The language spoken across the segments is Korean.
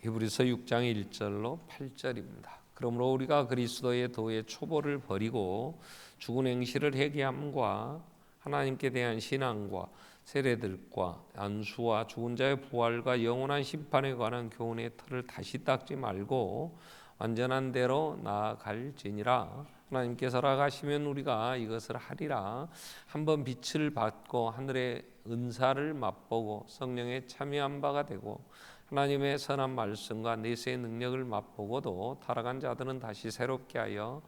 히브리서 6장 1절로 8절입니다. 그러므로 우리가 그리스도의 도의 초보를 버리고 죽은 행실을 회개함과 하나님께 대한 신앙과 세례들과 안수와 죽은 자의 부활과 영원한 심판에 관한 교훈의 틀을 다시 닦지 말고 완전한 대로 나아갈지니라. 하나님께서 허락하시면 우리가 이것을 하리라. 한번 빛을 받고 하늘의 은사를 맛보고 성령에 참여한 바가 되고 하나님의 선한 말씀과 내세의 능력을 맛보고도 타락한 자들은 다시 새롭게 하여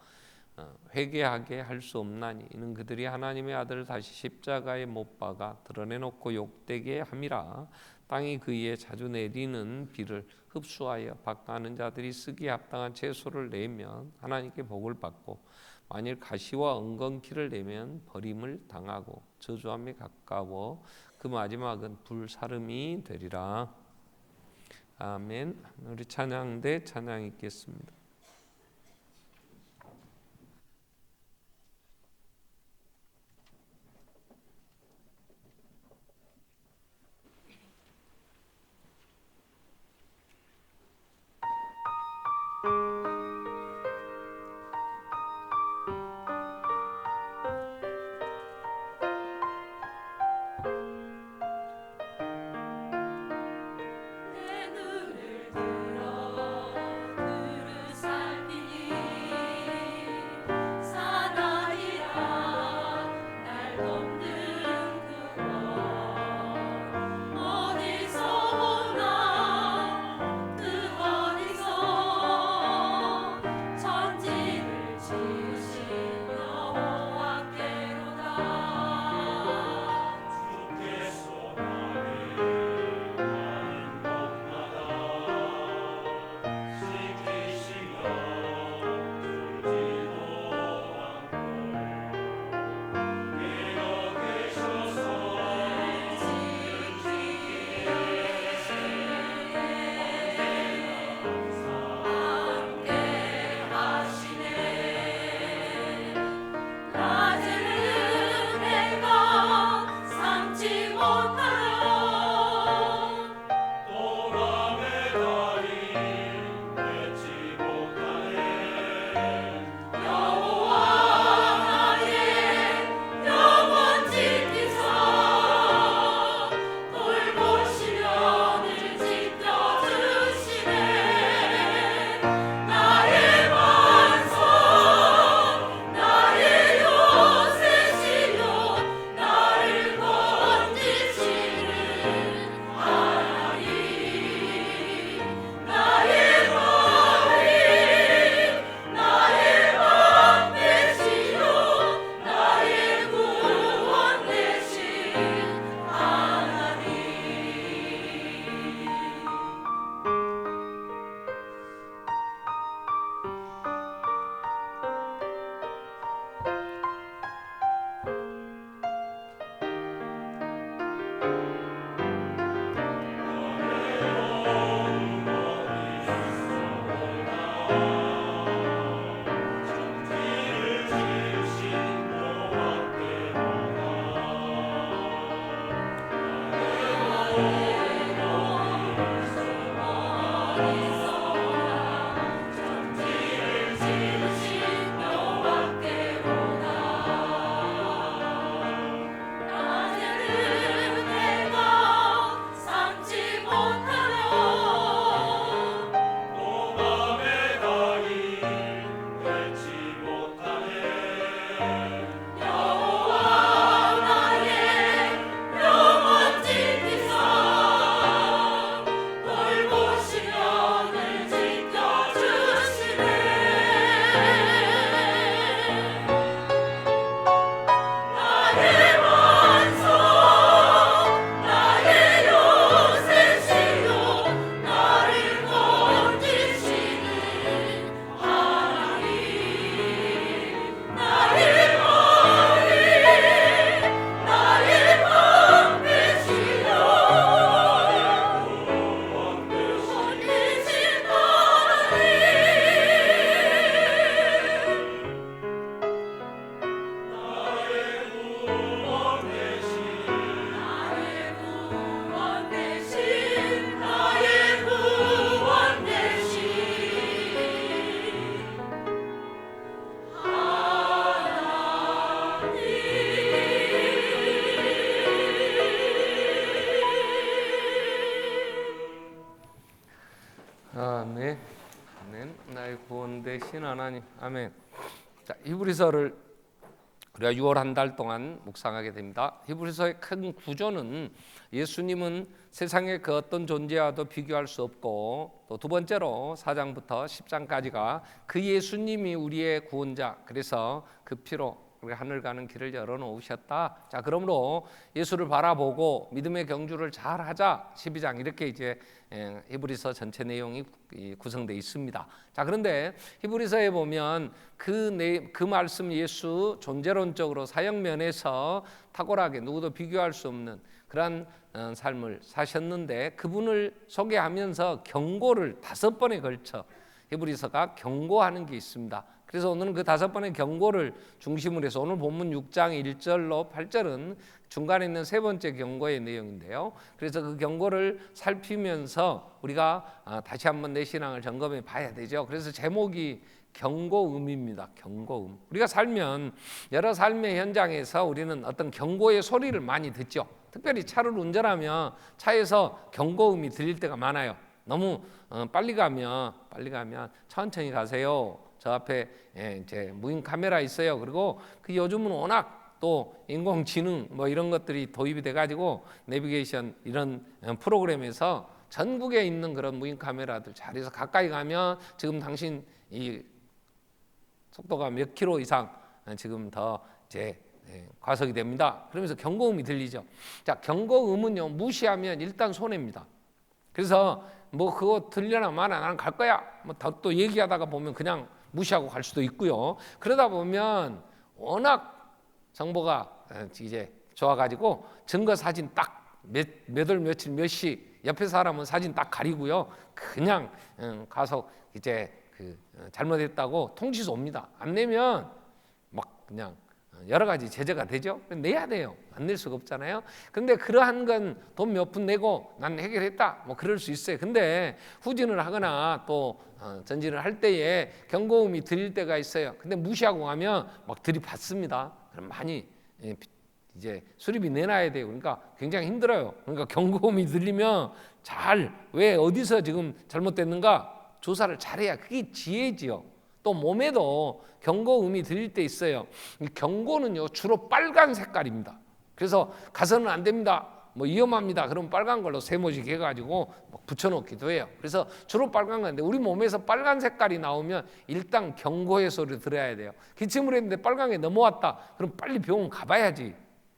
회개하게 할 수 없나니 이는 그들이 하나님의 아들을 다시 십자가에 못 박아 드러내놓고 욕되게 함이라. 땅이 그이에 자주 내리는 비를 흡수하여 박하는 자들이 쓰기에 합당한 채소를 내면 하나님께 복을 받고 만일 가시와 엉겅퀴를 내면 버림을 당하고 저주함에 가까워 그 마지막은 불사름이 되리라. 아멘. 우리 찬양대 찬양 읽겠습니다. 내 눈을 들어 들으 아멘. 아멘. 나의 구원 되신 하나님. 아멘. 자, 히브리서를 우리가 6월 한 달 동안 묵상하게 됩니다. 히브리서의 큰 구조는 예수님은 세상의 그 어떤 존재와도 비교할 수 없고, 또 두 번째로 4장부터 10장까지가 그 예수님이 우리의 구원자, 그래서 그 피로 우리 하늘 가는 길을 열어놓으셨다. 자, 그러므로 예수를 바라보고 믿음의 경주를 잘 하자. 12장 이렇게 이제 히브리서 전체 내용이 구성되어 있습니다. 자, 그런데 히브리서에 보면 그 말씀 예수 존재론적으로 사역면에서 탁월하게 누구도 비교할 수 없는 그러한 삶을 사셨는데, 그분을 소개하면서 경고를 5번에 걸쳐 히브리서가 경고하는 게 있습니다. 그래서 오늘은 그 5번의 경고를 중심으로 해서 오늘 본문 6장 1절로 8절은 중간에 있는 세 번째 경고의 내용인데요. 그래서 그 경고를 살피면서 우리가 다시 한번 내 신앙을 점검해 봐야 되죠. 그래서 제목이 경고음입니다. 경고음. 우리가 살면 여러 삶의 현장에서 우리는 어떤 경고의 소리를 많이 듣죠. 특별히 차를 운전하면 차에서 경고음이 들릴 때가 많아요. 너무 빨리 가면 천천히 가세요. 저 앞에 이제 무인 카메라 있어요. 그리고 그 요즘은 워낙 또 인공지능 뭐 이런 것들이 도입이 돼가지고 내비게이션 이런 프로그램에서 전국에 있는 그런 무인 카메라들 잘해서 가까이 가면 지금 당신 이 속도가 몇 킬로 이상 지금 더 이제 과속이 됩니다. 그러면서 경고음이 들리죠. 자, 경고음은요, 무시하면 일단 손해입니다. 그래서 뭐 그거 들려나 마나 나는 갈 거야. 뭐 또 얘기하다가 보면 그냥 무시하고 갈 수도 있고요. 그러다 보면 워낙 정보가 이제 좋아가지고 증거 사진 딱 몇 월 며칠 몇 시 옆에 사람은 사진 딱 가리고요. 그냥 가서 이제 잘못했다고 통지서 옵니다. 안 내면 막 그냥 여러 가지 제재가 되죠. 내야 돼요. 안 낼 수가 없잖아요. 근데 그러한 건 돈 몇 푼 내고 난 해결했다, 뭐 그럴 수 있어요. 근데 후진을 하거나 또 전진을 할 때에 경고음이 들릴 때가 있어요. 근데 무시하고 가면 막 들이받습니다. 그럼 많이 이제 수리비 내놔야 돼요. 그러니까 굉장히 힘들어요. 그러니까 경고음이 들리면 왜 어디서 지금 잘못됐는가 조사를 잘해야 그게 지혜지요. 또 몸에도 경고음이 들릴 때 있어요. 경고는요 주로 빨간 색깔입니다. 그래서 가서는 안 됩니다, 뭐 위험합니다, 그럼 빨간 걸로 세모직 해가지고 붙여놓기도 해요. 그래서 주로 빨간 건데 우리 몸에서 빨간 색깔이 나오면 일단 경고의 소리를 들어야 돼요. 기침을 했는데 빨간 게 넘어왔다, 그럼 빨리 병원 가봐야지.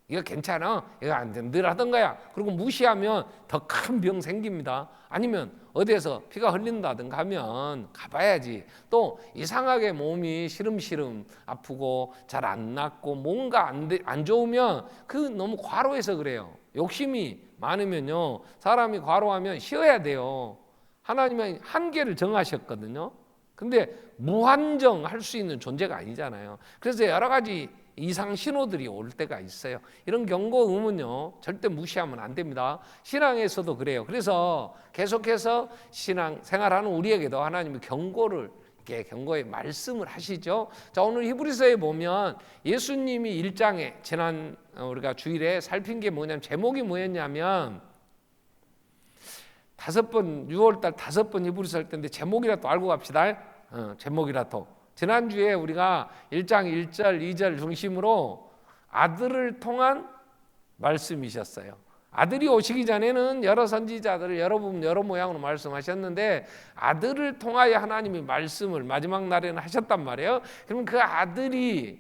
이거 괜찮아, 이거 안 돼, 늘 하던 거야. 그리고 무시하면 더 큰 병 생깁니다. 아니면 어디에서 피가 흘린다든가 하면 가봐야지. 또 이상하게 몸이 시름시름 아프고 잘 안 낫고 뭔가 안 좋으면 그 너무 과로해서 그래요. 욕심이 많으면요, 사람이 과로하면 쉬어야 돼요. 하나님은 한계를 정하셨거든요. 근데 무한정 할 수 있는 존재가 아니잖아요. 그래서 여러 가지 이상 신호들이 올 때가 있어요. 이런 경고음은요 절대 무시하면 안 됩니다. 신앙에서도 그래요. 그래서 계속해서 신앙 생활하는 우리에게도 하나님이 경고의 말씀을 하시죠. 자, 오늘 히브리서에 보면 예수님이 1장에 지난 우리가 주일에 살핀 게 뭐냐면, 제목이 뭐였냐면 6월달 5번 히브리서 할 때인데 제목이라도 알고 갑시다. 제목이라도. 지난주에 우리가 1장 1절 2절 중심으로 아들을 통한 말씀이셨어요. 아들이 오시기 전에는 여러 선지자들을 여러 모양으로 말씀하셨는데 아들을 통하여 하나님이 말씀을 마지막 날에는 하셨단 말이에요. 그럼 그 아들이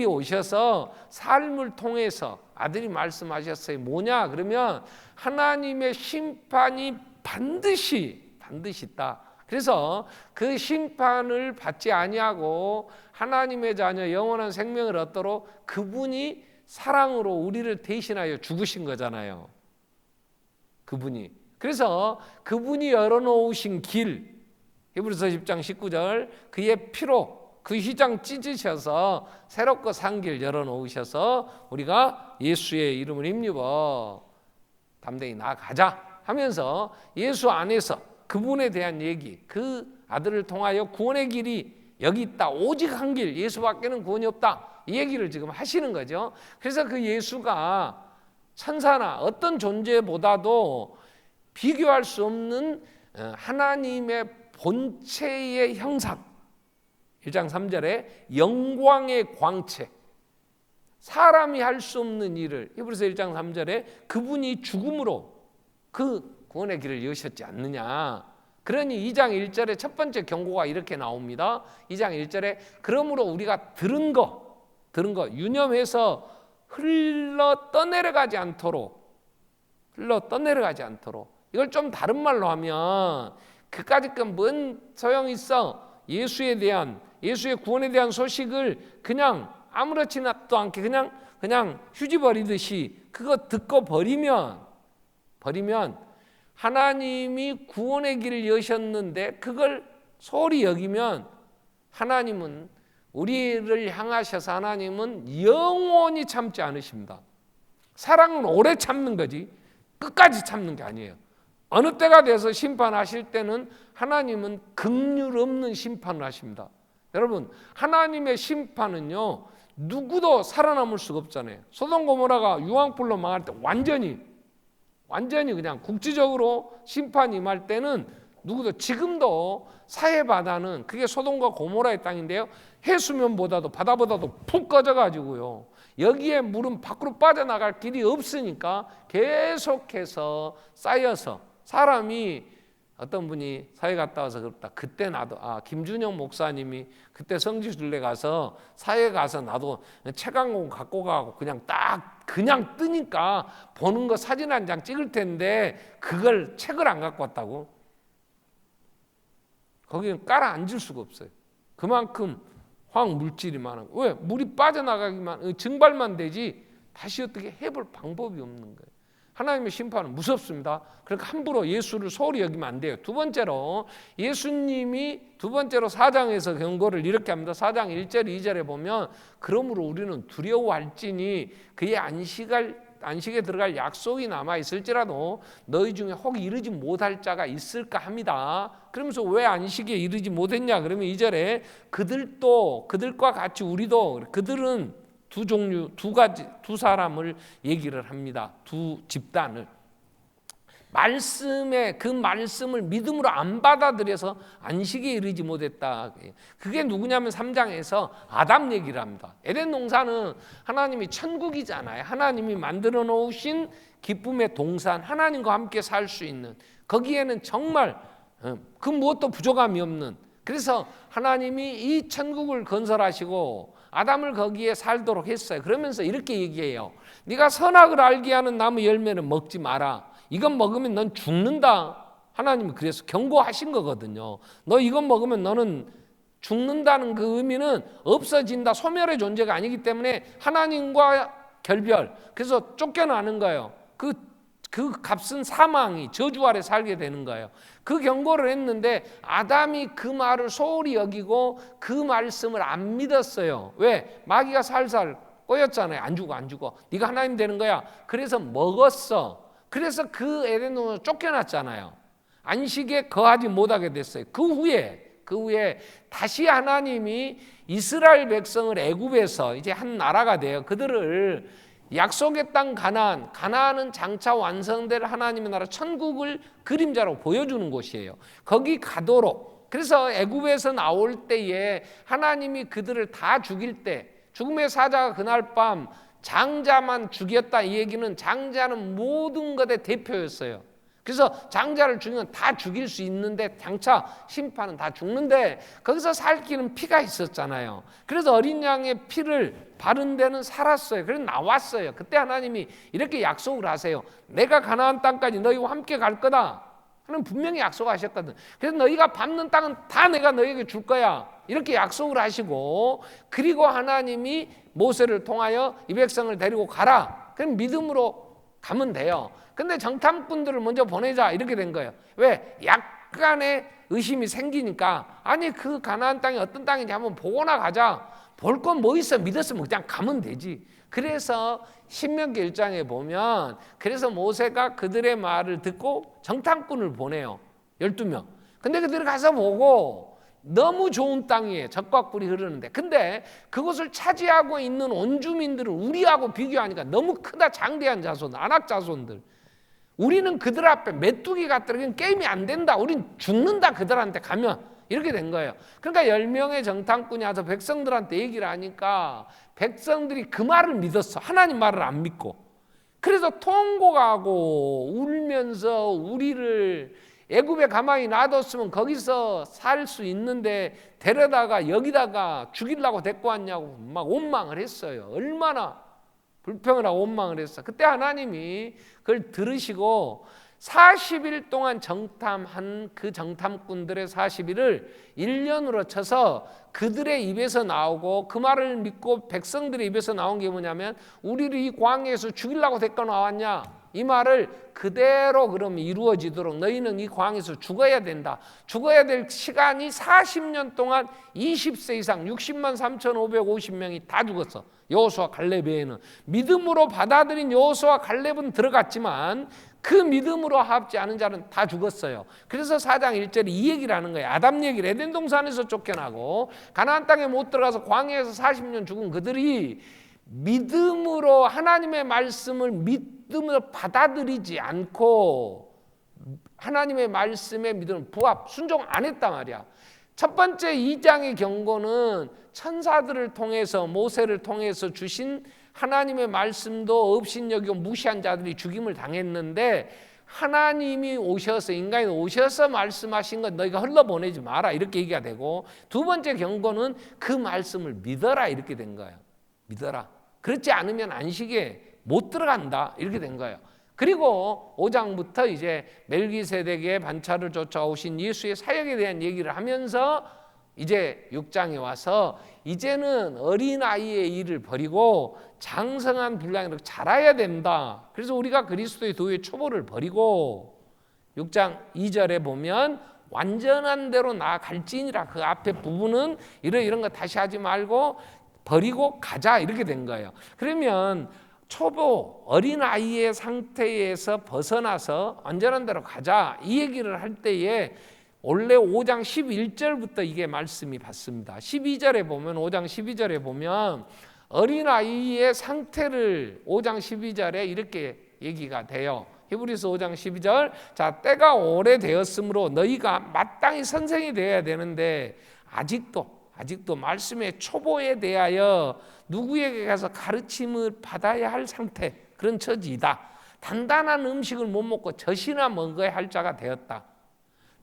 오셔서 삶을 통해서 아들이 말씀하셨어요. 뭐냐? 그러면 하나님의 심판이 반드시 있다. 그래서 그 심판을 받지 아니하고 하나님의 자녀 영원한 생명을 얻도록 그분이 사랑으로 우리를 대신하여 죽으신 거잖아요. 그분이. 그래서 그분이 열어놓으신 길, 히브리서 10장 19절, 그의 피로 그 휘장 찢으셔서 새롭고 산 길 열어놓으셔서 우리가 예수의 이름을 힘입어 담대히 나아가자 하면서 예수 안에서 그분에 대한 얘기, 그 아들을 통하여 구원의 길이 여기 있다, 오직 한 길, 예수밖에는 구원이 없다, 이 얘기를 지금 하시는 거죠. 그래서 그 예수가 천사나 어떤 존재보다도 비교할 수 없는 하나님의 본체의 형상, 1장 3절에 영광의 광채, 사람이 할 수 없는 일을 히브리서 1장 3절에 그분이 죽음으로 그 구원의 길을 여셨지 않느냐. 그러니 2장 1절에 첫 번째 경고가 이렇게 나옵니다. 2장 1절에 그러므로 우리가 들은 거 유념해서 흘러 떠내려가지 않도록 이걸 좀 다른 말로 하면 그까짓 건 뭔 소용이 있어. 예수의 구원에 대한 소식을 그냥 아무렇지도 않게 그냥 휴지 버리듯이 그거 듣고 버리면 하나님이 구원의 길을 여셨는데 그걸 소홀히 여기면 하나님은 우리를 향하셔서 하나님은 영원히 참지 않으십니다. 사랑은 오래 참는 거지 끝까지 참는 게 아니에요. 어느 때가 돼서 심판하실 때는 하나님은 긍휼 없는 심판을 하십니다. 여러분, 하나님의 심판은요 누구도 살아남을 수가 없잖아요. 소돔 고모라가 유황불로 망할 때 완전히 그냥 국지적으로 심판이 임할 때는 누구도, 지금도 사해바다는 그게 소돔과 고모라의 땅인데요, 해수면보다도 바다보다도 푹 꺼져가지고요 여기에 물은 밖으로 빠져나갈 길이 없으니까 계속해서 쌓여서, 사람이 어떤 분이 사회 갔다 와서 그렇다. 그때 나도 김준영 목사님이 그때 성지순례 가서 사회 가서 나도 책 한 권 갖고 가고 그냥 뜨니까 보는 거 사진 한 장 찍을 텐데 그걸 책을 안 갖고 왔다고. 거기는 깔아 앉을 수가 없어요. 그만큼 화학 물질이 많아. 왜? 물이 빠져나가기만 증발만 되지 다시 어떻게 해볼 방법이 없는 거예요. 하나님의 심판은 무섭습니다. 그러니까 함부로 예수를 소홀히 여기면 안 돼요. 두 번째로 예수님이 4장에서 경고를 이렇게 합니다. 4장 1절 2절에 보면 그러므로 우리는 두려워할지니 그의 안식에 들어갈 약속이 남아있을지라도 너희 중에 혹 이르지 못할 자가 있을까 합니다. 그러면서 왜 안식에 이르지 못했냐 그러면 2절에 그들과 같이 우리도, 그들은 두 종류, 두 사람을 얘기를 합니다. 두 집단을. 그 말씀을 믿음으로 안 받아들여서 안식에 이르지 못했다. 그게 누구냐면 3장에서 아담 얘기를 합니다. 에덴 동산은 하나님이 천국이잖아요. 하나님이 만들어 놓으신 기쁨의 동산, 하나님과 함께 살 수 있는, 거기에는 정말 그 무엇도 부족함이 없는, 그래서 하나님이 이 천국을 건설하시고 아담을 거기에 살도록 했어요. 그러면서 이렇게 얘기해요. 네가 선악을 알게 하는 나무 열매는 먹지 마라. 이건 먹으면 넌 죽는다. 하나님이 그래서 경고하신 거거든요. 너 이건 먹으면 너는 죽는다는 그 의미는 없어진다, 소멸의 존재가 아니기 때문에 하나님과 결별, 그래서 쫓겨나는 거예요. 그 값은 사망이, 저주 아래 살게 되는 거예요. 그 경고를 했는데 아담이 그 말을 소홀히 여기고 그 말씀을 안 믿었어요. 왜? 마귀가 살살 꼬였잖아요. 안 죽어. 네가 하나님 되는 거야. 그래서 먹었어. 그래서 그 에덴으로 쫓겨났잖아요. 안식에 거하지 못하게 됐어요. 그 후에 다시 하나님이 이스라엘 백성을 애굽에서 이제 한 나라가 돼요. 그들을 약속의 땅 가나안은 장차 완성될 하나님의 나라 천국을 그림자로 보여주는 곳이에요. 거기 가도록, 그래서 애굽에서 나올 때에 하나님이 그들을 다 죽일 때, 죽음의 사자가 그날 밤 장자만 죽였다, 이 얘기는 장자는 모든 것의 대표였어요. 그래서 장자를 죽이면 다 죽일 수 있는데 장차 심판은 다 죽는데 거기서 살기는 피가 있었잖아요. 그래서 어린 양의 피를 바른 데는 살았어요. 그래서 나왔어요. 그때 하나님이 이렇게 약속을 하세요. 내가 가나안 땅까지 너희와 함께 갈 거다. 하나님 분명히 약속하셨거든. 그래서 너희가 밟는 땅은 다 내가 너희에게 줄 거야. 이렇게 약속을 하시고, 그리고 하나님이 모세를 통하여 이 백성을 데리고 가라. 그럼 믿음으로 가면 돼요. 근데 정탐꾼들을 먼저 보내자 이렇게 된 거예요. 왜? 약간의 의심이 생기니까, 아니 그 가나안 땅이 어떤 땅인지 한번 보고나 가자. 볼 건 뭐 있어? 믿었으면 그냥 가면 되지. 그래서 신명기 1장에 보면, 그래서 모세가 그들의 말을 듣고 정탐꾼을 보내요. 12명. 근데 그들이 가서 보고 너무 좋은 땅이에요. 젖과 꿀이 흐르는데. 근데 그것을 차지하고 있는 온주민들을 우리하고 비교하니까 너무 크다, 장대한 자손, 안악 자손들. 우리는 그들 앞에 메뚜기 같더라. 게임이 안 된다. 우린 죽는다. 그들한테 가면. 이렇게 된 거예요. 그러니까 10명의 정탐꾼이 와서 백성들한테 얘기를 하니까 백성들이 그 말을 믿었어. 하나님 말을 안 믿고. 그래서 통곡하고 울면서 우리를 애굽에 가만히 놔뒀으면 거기서 살 수 있는데 데려다가 여기다가 죽이려고 데리고 왔냐고 막 원망을 했어요. 얼마나 불평을 하고 원망을 했어. 그때 하나님이 그걸 들으시고 40일 동안 정탐한 그 정탐꾼들의 40일을 1년으로 쳐서 그들의 입에서 나오고 그 말을 믿고 백성들의 입에서 나온 게 뭐냐면 우리를 이 광야에서 죽이려고 데리고 나왔냐? 이 말을 그대로 그럼 이루어지도록 너희는 이 광야에서 죽어야 된다. 죽어야 될 시간이 40년 동안 20세 이상 60만 3,550명이 다 죽었어. 여호수아 갈렙에는 믿음으로 받아들인 여호수아 갈렙은 들어갔지만 그 믿음으로 합지 않은 자는 다 죽었어요. 그래서 4장 1절에 이 얘기를 하는 거예요. 아담 얘기를 에덴 동산에서 쫓겨나고 가나안 땅에 못 들어가서 광야에서 40년 죽은 그들이 믿음으로 하나님의 말씀을 믿음으로 받아들이지 않고 하나님의 말씀에 믿음을 부합, 순종 안 했단 말이야. 첫 번째 2장의 경고는 천사들을 통해서 모세를 통해서 주신 하나님의 말씀도 업신여기고 무시한 자들이 죽임을 당했는데 하나님이 오셔서 인간이 오셔서 말씀하신 건 너희가 흘러보내지 마라 이렇게 얘기가 되고 두 번째 경고는 그 말씀을 믿어라 이렇게 된 거예요. 믿어라. 그렇지 않으면 안식에 못 들어간다 이렇게 된 거예요. 그리고 5장부터 이제 멜기세덱의 반차를 쫓아오신 예수의 사역에 대한 얘기를 하면서 이제 6장에 와서 이제는 어린아이의 일을 버리고 장성한 분량으로 자라야 된다. 그래서 우리가 그리스도의 도의 초보를 버리고 6장 2절에 보면 완전한 대로 나아갈지니라. 그 앞에 부분은 이런 거 다시 하지 말고 버리고 가자 이렇게 된 거예요. 그러면 초보 어린아이의 상태에서 벗어나서 완전한 대로 가자 이 얘기를 할 때에 원래 5장 11절부터 이게 말씀이 받습니다. 12절에 보면 5장 12절에 보면 어린아이의 상태를 5장 12절에 이렇게 얘기가 돼요. 히브리서 5장 12절 자 때가 오래되었으므로 너희가 마땅히 선생이 되어야 되는데 아직도 말씀의 초보에 대하여 누구에게 가서 가르침을 받아야 할 상태 그런 처지이다. 단단한 음식을 못 먹고 젖이나 먹어야 할 자가 되었다.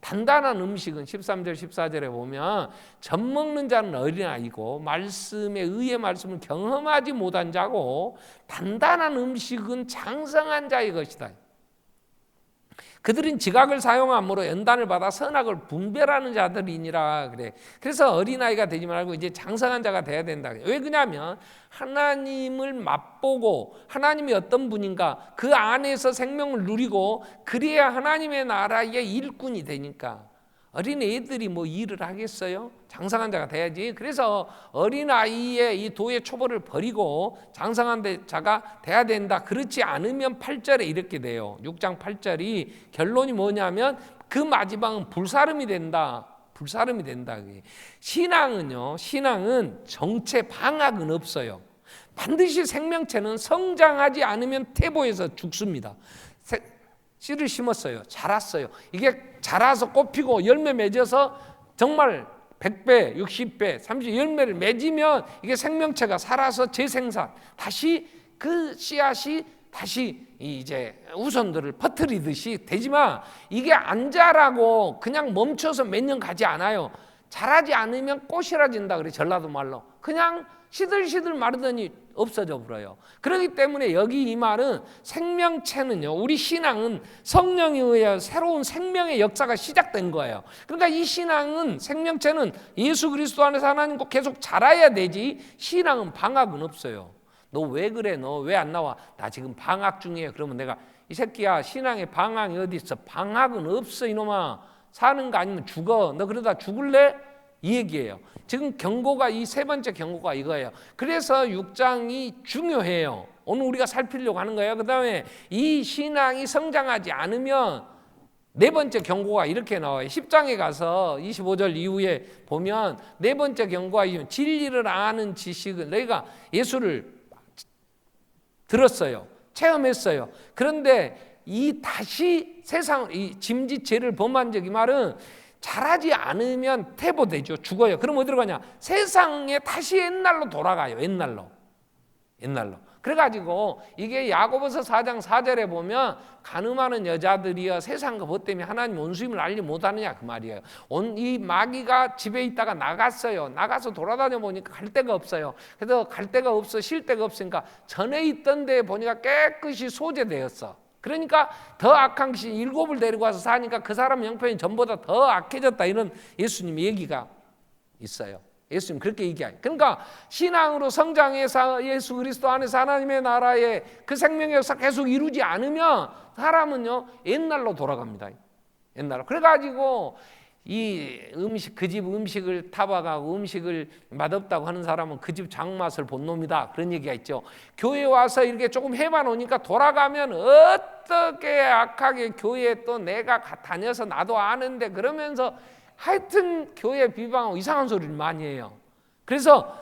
단단한 음식은 13절 14절에 보면 젖 먹는 자는 어린아이고 말씀에 의의 말씀을 경험하지 못한 자고 단단한 음식은 장성한 자의 것이다. 그들은 지각을 사용함으로 연단을 받아 선악을 분별하는 자들이니라 그래. 그래서 어린아이가 되지 말고 이제 장성한 자가 돼야 된다. 왜 그러냐면 하나님을 맛보고 하나님이 어떤 분인가 그 안에서 생명을 누리고 그래야 하나님의 나라의 일꾼이 되니까. 어린애들이 뭐 일을 하겠어요? 장성한 자가 돼야지. 그래서 어린아이의 이 도의 초보를 버리고 장성한 자가 돼야 된다. 그렇지 않으면 8절에 이렇게 돼요. 6장 8절이 결론이 뭐냐면 그 마지막은 불사름이 된다. 불사름이 된다. 신앙은 정체 방학은 없어요. 반드시 생명체는 성장하지 않으면 태보에서 죽습니다. 씨를 심었어요. 자랐어요. 이게 자라서 꽃피고 열매 맺어서 정말 100배, 60배, 30배 열매를 맺으면 이게 생명체가 살아서 재생산. 다시 그 씨앗이 다시 이제 우선들을 퍼뜨리듯이 되지만 이게 안 자라고 그냥 멈춰서 몇 년 가지 않아요. 자라지 않으면 꽃이라진다 그래 전라도 말로. 그냥 시들시들 마르더니 없어져 버려요. 그렇기 때문에 여기 이 말은 생명체는요. 우리 신앙은 성령에 의해 새로운 생명의 역사가 시작된 거예요. 그러니까 이 신앙은 생명체는 예수 그리스도 안에서 하나님과 계속 자라야 되지 신앙은 방학은 없어요. 너 왜 그래? 너 왜 안 나와? 나 지금 방학 중이에요. 그러면 내가 이 새끼야 신앙의 방학이 어디 있어? 방학은 없어 이놈아. 사는 거 아니면 죽어. 너 그러다 죽을래? 이 얘기예요. 지금 경고가 이 세 번째 경고가 이거예요. 그래서 6장이 중요해요. 오늘 우리가 살피려고 하는 거예요. 그 다음에 이 신앙이 성장하지 않으면 네 번째 경고가 이렇게 나와요. 10장에 가서 25절 이후에 보면 네 번째 경고가 진리를 아는 지식은 너희가 예수를 들었어요. 체험했어요. 그런데 이 다시 세상 이 짐짓죄를 범한 적, 이 말은 잘하지 않으면 태보되죠. 죽어요. 그럼 어디로 가냐? 세상에 다시 옛날로 돌아가요. 옛날로. 그래가지고 이게 야고보서 4장 4절에 보면 간음하는 여자들이여 세상과 법 때문에 하나님 원수임을 알지 못하느냐 그 말이에요. 이 마귀가 집에 있다가 나갔어요. 나가서 돌아다녀 보니까 갈 데가 없어요. 그래서 갈 데가 없어, 쉴 데가 없으니까 전에 있던 데에 보니까 깨끗이 소재되었어. 그러니까 더 악한 것이 7을 데리고 와서 사니까 그 사람 형편이 전보다 더 악해졌다, 이런 예수님 얘기가 있어요. 예수님 그렇게 얘기해요. 그러니까 신앙으로 성장해서 예수 그리스도 안에서 하나님의 나라의 그 생명의 역사 계속 이루지 않으면 사람은요 옛날로 돌아갑니다. 옛날로. 그래가지고 이 음식, 그 집 음식을 타박하고 음식을 맛없다고 하는 사람은 그 집 장맛을 본 놈이다, 그런 얘기가 있죠. 교회 와서 이렇게 조금 해만 오니까 돌아가면 어떻게 악하게 교회에 또 내가 다녀서 나도 아는데 그러면서 하여튼 교회 비방하고 이상한 소리를 많이 해요. 그래서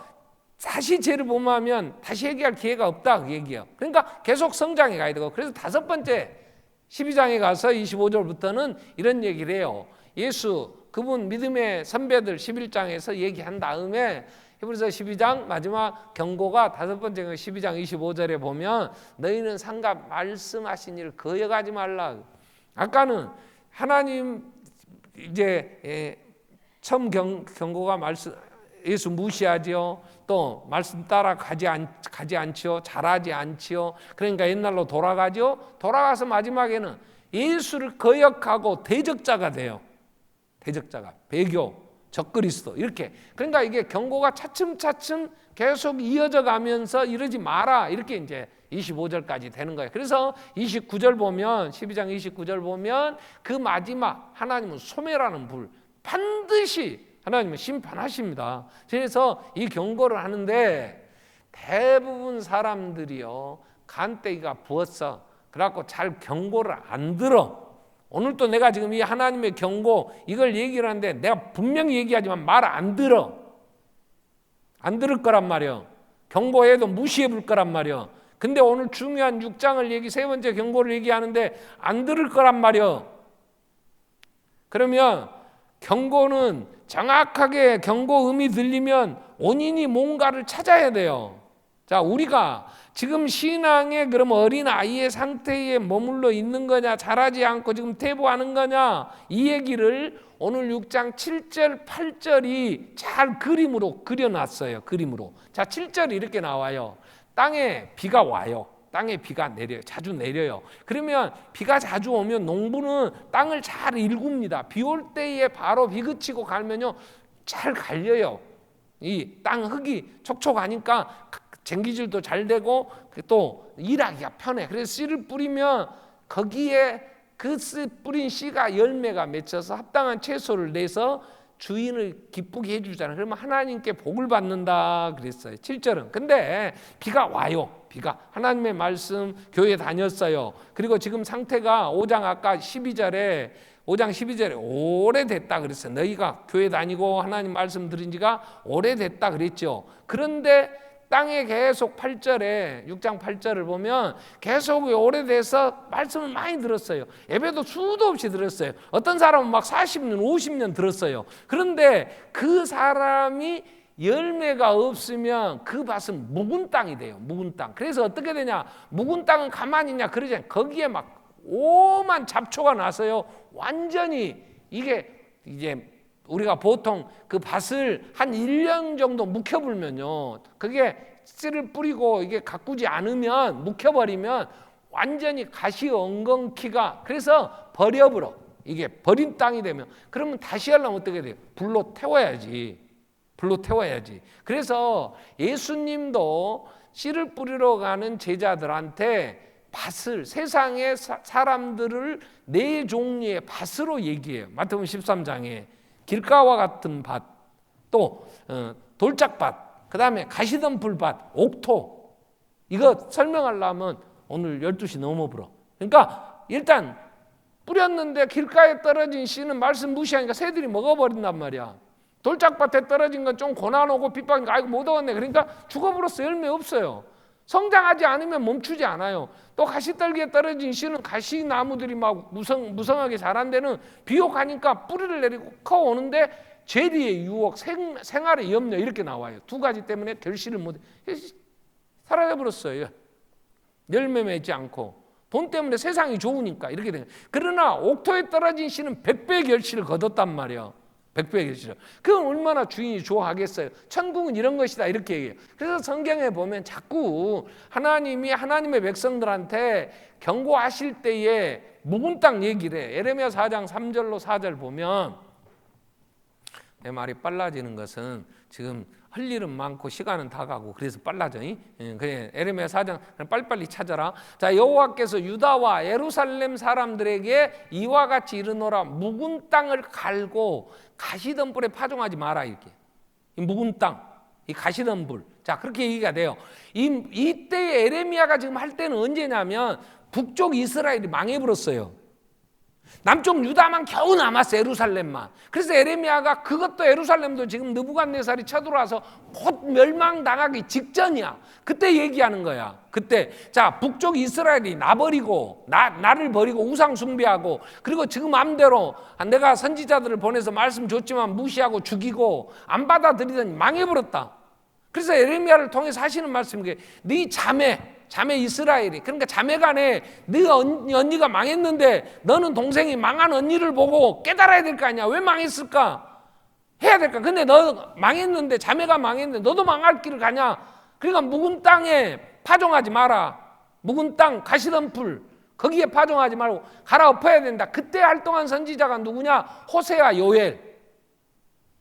다시 죄를 범하면 다시 회개할 기회가 없다, 그 얘기예요. 그러니까 계속 성장해 가야 되고, 그래서 5번째 12장에 가서 25절부터는 이런 얘기를 해요. 예수 그분 믿음의 선배들 11장에서 얘기한 다음에 히브리서 12장 마지막 경고가 5번째 12장 25절에 보면 너희는 상가 말씀하신 일을 거역하지 말라. 아까는 하나님 이제 처음 경고가 말씀, 예수 무시하지요. 또 말씀 따라 가지 않지요. 잘하지 않지요. 그러니까 옛날로 돌아가죠. 돌아가서 마지막에는 예수를 거역하고 대적자가 돼요. 대적자가, 배교, 적그리스도, 이렇게. 그러니까 이게 경고가 차츰차츰 계속 이어져 가면서 이러지 마라, 이렇게 이제 25절까지 되는 거예요. 그래서 29절 보면, 12장 29절 보면 그 마지막 하나님은 소멸하는 불, 반드시 하나님은 심판하십니다. 그래서 이 경고를 하는데 대부분 사람들이요 간때기가 부었어. 그래갖고 잘 경고를 안 들어. 오늘도 내가 지금 이 하나님의 경고 이걸 얘기를 하는데 내가 분명히 얘기하지만 말 안 들어. 안 들을 거란 말이야. 경고해도 무시해 볼 거란 말이야. 근데 오늘 중요한 6장을 세 번째 경고를 얘기하는데 안 들을 거란 말이야. 그러면 경고는 정확하게 경고 음이 들리면 원인이 뭔가를 찾아야 돼요. 자, 우리가 지금 신앙의 그럼 어린 아이의 상태에 머물러 있는 거냐, 자라지 않고 지금 퇴보하는 거냐, 이 얘기를 오늘 6장 7절 8절이 잘 그림으로 그려놨어요. 그림으로. 자, 7절이 이렇게 나와요. 땅에 비가 와요. 땅에 비가 내려요. 자주 내려요. 그러면 비가 자주 오면 농부는 땅을 잘 일굽니다. 비 올 때에 바로 비 그치고 갈면요 잘 갈려요. 이 땅 흙이 촉촉하니까 쟁기질도 잘 되고 또 일하기가 편해. 그래서 씨를 뿌리면 거기에 그 뿌린 씨가 열매가 맺혀서 합당한 채소를 내서 주인을 기쁘게 해주잖아요. 그러면 하나님께 복을 받는다 그랬어요. 7절은. 근데 비가 와요. 비가. 하나님의 말씀 교회 다녔어요. 그리고 지금 상태가 5장 아까 12절에 5장 12절에 오래됐다 그랬어요. 너희가 교회 다니고 하나님 말씀 들은 지가 오래됐다 그랬죠. 그런데 땅에 계속 8절에 6장 8절을 보면 계속 오래돼서 말씀을 많이 들었어요. 예배도 수도 없이 들었어요. 어떤 사람은 막 40년 50년 들었어요. 그런데 그 사람이 열매가 없으면 그 밭은 묵은 땅이 돼요. 묵은 땅. 그래서 어떻게 되냐, 묵은 땅은 가만히 있냐 그러지 않아요. 거기에 막 오만 잡초가 나서요 완전히 이게 이제 우리가 보통 그 밭을 한 1년 정도 묵혀불면요, 그게 씨를 뿌리고 이게 가꾸지 않으면, 묵혀버리면 완전히 가시 엉겅퀴가, 그래서 버려버려. 이게 버린 땅이 되면, 그러면 다시 하려면 어떻게 돼요? 불로 태워야지. 불로 태워야지. 그래서 예수님도 씨를 뿌리러 가는 제자들한테 밭을, 세상의 사람들을 네 종류의 밭으로 얘기해요. 마태복음 13장에 길가와 같은 밭, 또 돌짝밭, 그 다음에 가시덤불밭, 옥토. 이거 설명하려면 오늘 12시 넘어버려. 그러니까 일단 뿌렸는데 길가에 떨어진 씨는 말씀 무시하니까 새들이 먹어버린단 말이야. 돌짝밭에 떨어진 건 좀 고난오고 빗방이니까 아이고 못 얻었네. 그러니까 죽어버렸어. 열매 없어요. 성장하지 않으면 멈추지 않아요. 또 가시떨기에 떨어진 씨는 가시나무들이 막 무성하게 자란 데는 비옥하니까 뿌리를 내리고 커오는데 재리의 유혹, 생활의 염려 이렇게 나와요. 두 가지 때문에 결실을 못해 사라져버렸어요. 열매 맺지 않고 돈 때문에 세상이 좋으니까 이렇게 된 거예요. 그러나 옥토에 떨어진 씨는 100배의 결실을 거뒀단 말이에요. 100배의 결실을. 그건 얼마나 주인이 좋아하겠어요. 천국은 이런 것이다 이렇게 얘기해요. 그래서 성경에 보면 자꾸 하나님이 하나님의 백성들한테 경고하실 때에 묵은 땅 얘기를 해. 예레미야 4장 3절로 4절 보면 내 말이 빨라지는 것은 지금 할 일은 많고 시간은 다 가고 그래서 빨라져. 그래 예레미야 4장 빨리빨리 찾아라. 자, 여호와께서 유다와 예루살렘 사람들에게 이와 같이 이르노라. 묵은 땅을 갈고 가시덤불에 파종하지 마라 이렇게. 이 묵은 땅, 이 가시덤불. 자, 그렇게 얘기가 돼요. 이때 예레미야가 지금 할 때는 언제냐면 북쪽 이스라엘이 망해버렸어요. 남쪽 유다만 겨우 남았어. 예루살렘만. 그래서 예레미야가 그것도 예루살렘도 지금 느부갓네살이 쳐들어와서 곧 멸망당하기 직전이야. 그때 얘기하는 거야. 그때 자, 북쪽 이스라엘이 나를 버리고 우상 숭배하고 그리고 지금 마음대로 내가 선지자들을 보내서 말씀 줬지만 무시하고 죽이고 안 받아들이더니 망해버렸다. 그래서 예레미야를 통해서 하시는 말씀이 네 자매 이스라엘이, 그러니까 자매간에 네 언니가 망했는데 너는 동생이 망한 언니를 보고 깨달아야 될 거 아니야. 왜 망했을까? 해야 될까? 근데 너 망했는데, 자매가 망했는데 너도 망할 길을 가냐? 그러니까 묵은 땅에 파종하지 마라. 묵은 땅 가시덤불 거기에 파종하지 말고 갈아엎어야 된다. 그때 활동한 선지자가 누구냐? 호세아, 요엘.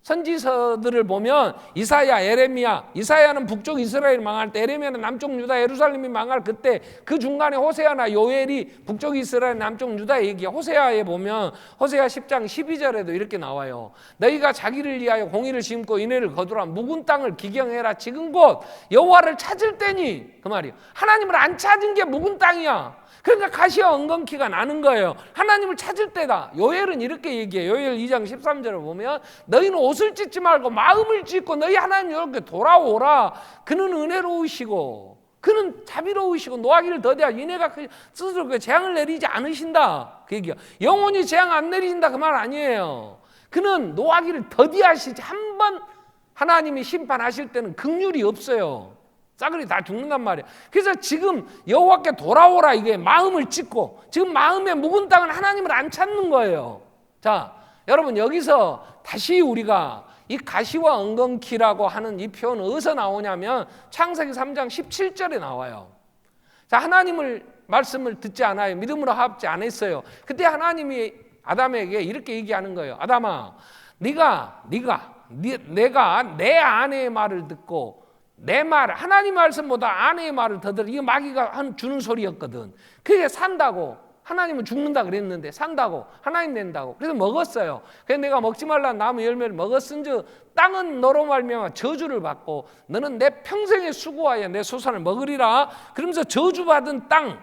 선지서들을 보면 이사야, 예레미야, 이사야는 북쪽 이스라엘 망할 때, 예레미야는 남쪽 유다 예루살렘이 망할 그때 그 중간에 호세아나 요엘이 북쪽 이스라엘, 남쪽 유다 얘기야. 호세아에 보면 호세아 10장 12절에도 이렇게 나와요. 너희가 자기를 위하여 공의를 심고 인애를 거두라. 묵은 땅을 기경해라. 지금 곧 여호와를 찾을 때니. 그 말이에요. 하나님을 안 찾은 게 묵은 땅이야. 그러니까 가시와 엉겅퀴가 나는 거예요. 하나님을 찾을 때다. 요엘은 이렇게 얘기해요. 요엘 2장 13절을 보면 너희는 옷을 찢지 말고 마음을 찢고 너희 하나님 이렇게 돌아오라. 그는 은혜로우시고 그는 자비로우시고 노하기를 더디하 이내가 스스로 재앙을 내리지 않으신다. 그 얘기야. 영원히 재앙 안 내리신다 그 말 아니에요. 그는 노하기를 더디하시지. 한번 하나님이 심판하실 때는 긍휼이 없어요. 싸그리 다 죽는단 말이야. 그래서 지금 여호와께 돌아오라 이게 마음을 찢고 지금 마음의 묵은 땅은 하나님을 안 찾는 거예요. 자, 여러분 여기서 다시 우리가 이 가시와 엉겅퀴라고 하는 이 표현은 어디서 나오냐면 창세기 3장 17절에 나와요. 자, 하나님을 말씀을 듣지 않아요. 믿음으로 합지 않았어요. 그때 하나님이 아담에게 이렇게 얘기하는 거예요. 아담아, 내가 내 아내의 말을 듣고 내 말, 하나님 말씀보다 아내의 말을 더 들어. 이게 마귀가 주는 소리였거든. 그게 산다고. 하나님은 죽는다 그랬는데 산다고. 하나님 낸다고. 그래서 먹었어요. 그래서 내가 먹지 말라는 나무 열매를 먹었은즉 땅은 너로 말미암아 저주를 받고 너는 내 평생의 수고하여 내 소산을 먹으리라. 그러면서 저주받은 땅이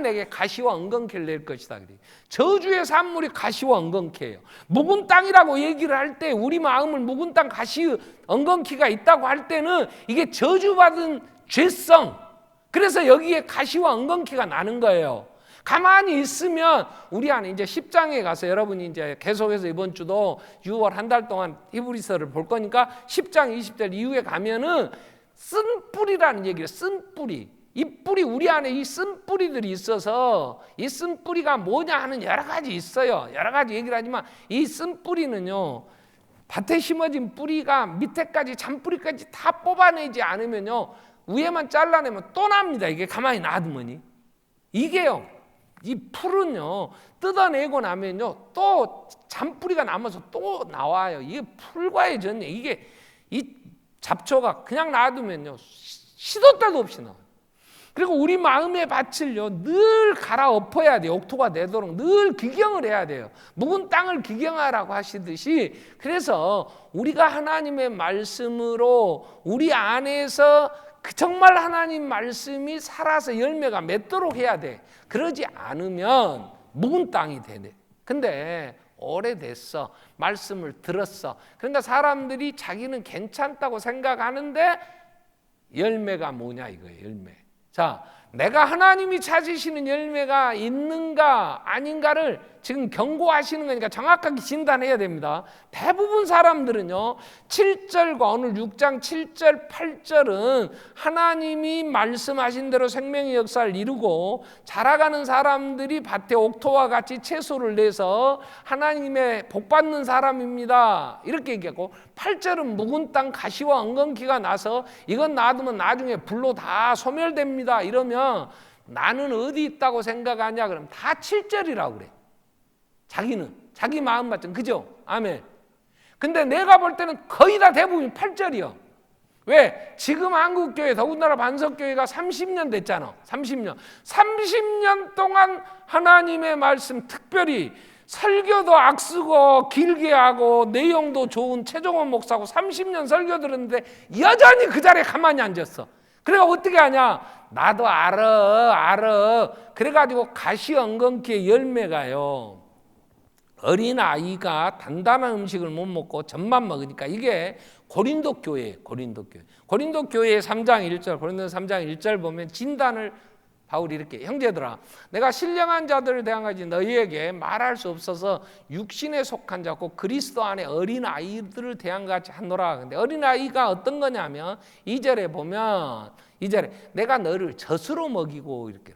내게 가시와 엉겅퀴를 낼 것이다. 저주의 산물이 가시와 엉겅퀴예요. 묵은 땅이라고 얘기를 할 때 우리 마음을 묵은 땅 가시 엉겅퀴가 있다고 할 때는 이게 저주받은 죄성. 그래서 여기에 가시와 엉겅퀴가 나는 거예요. 가만히 있으면 우리 안에 이제 10장에 가서 여러분이 이제 계속해서 이번 주도 6월 한 달 동안 히브리서를 볼 거니까 10장 20절 이후에 가면은 쓴 뿌리라는 얘기를 쓴 뿌리. 이 뿌리, 우리 안에 이 쓴 뿌리들이 있어서 이 쓴 뿌리가 뭐냐 하는 여러 가지 있어요. 여러 가지 얘기를 하지만 이 쓴 뿌리는요, 밭에 심어진 뿌리가 밑에까지 잔뿌리까지 다 뽑아내지 않으면요, 위에만 잘라내면 또 납니다. 이게 가만히 놔두면이. 이게요, 이 풀은요, 뜯어내고 나면요, 또 잔뿌리가 남아서 또 나와요. 이게 풀과의 전쟁. 이게 이 잡초가 그냥 놔두면요, 시도 때도 없이 나와요. 그리고 우리 마음의 밭을요 늘 갈아엎어야 돼요. 옥토가 되도록 늘 기경을 해야 돼요. 묵은 땅을 기경하라고 하시듯이, 그래서 우리가 하나님의 말씀으로 우리 안에서 정말 하나님 말씀이 살아서 열매가 맺도록 해야 돼. 그러지 않으면 묵은 땅이 되네. 근데 오래됐어. 말씀을 들었어. 그러니까 사람들이 자기는 괜찮다고 생각하는데 열매가 뭐냐 이거예요. 열매. 자, 내가 하나님이 찾으시는 열매가 있는가 아닌가를 지금 경고하시는 거니까 정확하게 진단해야 됩니다. 대부분 사람들은요, 7절과 오늘 6장 7절 8절은 하나님이 말씀하신 대로 생명의 역사를 이루고 자라가는 사람들이 밭에 옥토와 같이 채소를 내서 하나님의 복받는 사람입니다, 이렇게 얘기하고, 8절은 묵은 땅 가시와 엉겅퀴가 나서 이건 놔두면 나중에 불로 다 소멸됩니다, 이러면 나는 어디 있다고 생각하냐? 그럼 다 7절이라고 그래. 자기는 자기 마음 맞죠, 그죠? 아멘. 근데 내가 볼 때는 거의 다 대부분 8절이요. 왜? 지금 한국교회, 더군다나 반석교회가 30년 됐잖아. 30년 동안 하나님의 말씀, 특별히 설교도 악쓰고 길게 하고 내용도 좋은 최종원 목사고 30년 설교 들었는데 여전히 그 자리에 가만히 앉았어. 그래가 어떻게 하냐? 나도 알아. 그래가지고 가시 엉겅퀴의 열매가요, 어린아이가 단단한 음식을 못 먹고 젖만 먹으니까, 이게 고린도 교회예요. 고린도 교회의 3장 1절, 고린도 3장 1절 보면 진단을 바울이 이렇게, 형제들아, 내가 신령한 자들을 대항하지 너희에게 말할 수 없어서 육신에 속한 자고 그리스도 안에 어린아이들을 대항같이 하노라. 근데 어린아이가 어떤 거냐면 2절에 보면, 2절에 내가 너를 젖으로 먹이고, 이렇게